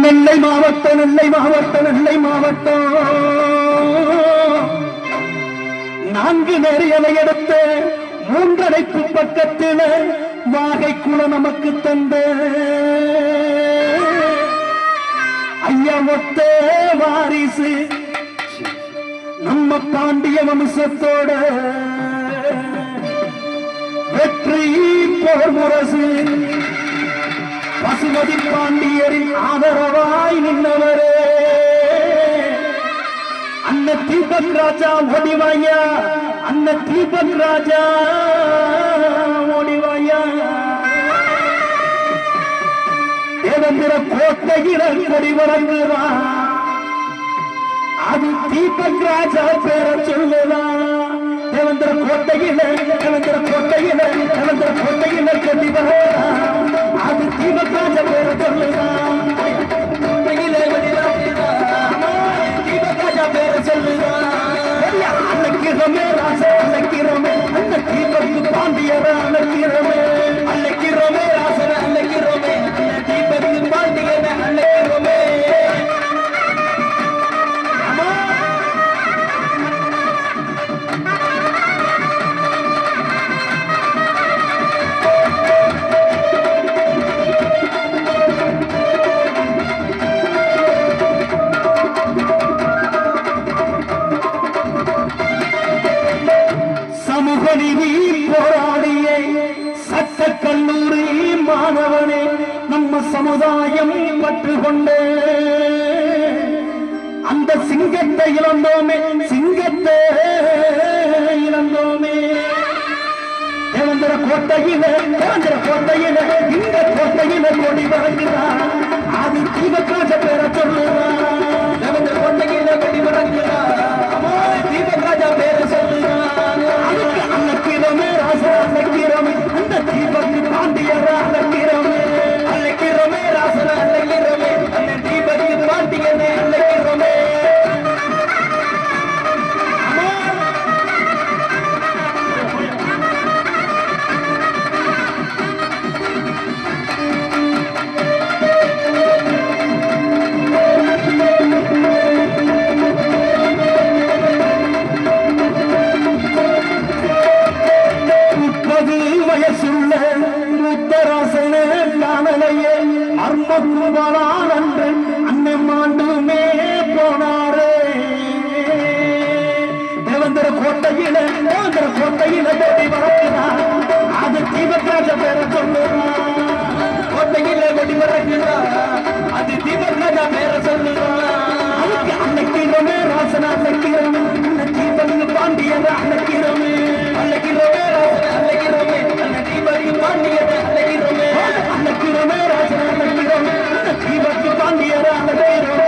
நெல்லை மாவட்டம் நான்கு நேரியலை எடுத்து மூன்றடைப்பு பக்கத்தில் வாகை குல நமக்கு தந்த ஐயா ஒத்த வாரிசு நம்ம பாண்டிய வம்சத்தோட வெற்றி போர் முரசு பசுமதி பாண்டியரின் ஆதரவாய் நின்றவரே அண்ண தீபக் ராஜா ஓடிவாயா, அண்ண தீபக் ராஜா ஓடிவாயா. தேவேந்திர கோட்டையில கொடி வழங்குதான், அது தீபக் ராஜா பேர சொல்லுதான். தேவேந்திர கோட்டையில கொடி வழங்குதான், அது தீபக் ராஜா பேர சொல்லுதான். அன்னைக்கிறமே ராசா அன்னைக்கிறமே அந்த தீபக்கு பாண்டியர அன்னைக்கிறமே அன்னைக்கிறமே ராசன அன்னைக்கிறமே அந்த தீபக்கு பாண்டியர அன்னைக்கிறமே. போராடிய சட்ட கல்லூரி மாணவனே நம்ம சமுதாயம் பற்று கொண்டு அந்த சிங்கத்தை இழந்தோமே தேவேந்திர கோட்டையில இந்த கோட்டையில கொடி வழங்குகிறார், அது தீபக்காஜ பேர சொல்லுறான். தேவேந்திர கோட்டையில கொடி வழங்குகிறார், தீபக்காஜ பேர சொல்லுறான். அதுக்கு அன்னைக்கிறமே ராசா அன்னைக்கிறமே அந்த தீபக்கு பாண்டியர அன்னைக்கிறமே அன்னைக்கிறமே ராசன அன்னைக்கிறமே அந்த தீபக்கு பாண்டியனே அன்னைக்கிறமே. அண்ணமாண்டுமே போனாரே தேவேந்திர கோட்டையில கொடி வழங்குகிறார், அது தீபக்காஜ பேர சொல்லுறான். கோட்டையில கொடி வழங்குகிறார், அது தீபக்காஜ பேர சொல்லுறான். அதுக்கு அன்னைக்கிறமே ராசனா அன்னைக்கிறமே அந்த தீபக்கு பாண்டியர அன்னைக்கிறமே ராசனா அன்னைக்கிறமே அந்த தீபக்கு பாண்டியர அன்னைக்கிறமே அன்னைக்கிறமே ராசனா அன்னைக்கிறமே அந்த தீபக்கு பாண்டியர அன்னைக்கிறமே.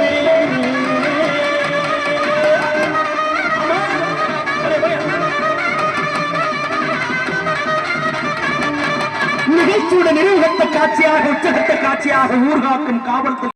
நிகழ்ச்சியுடன் நிறுவத்த காட்சியாக உச்சகட்ட காட்சியாக ஊர்காக்கும் காவல்துறை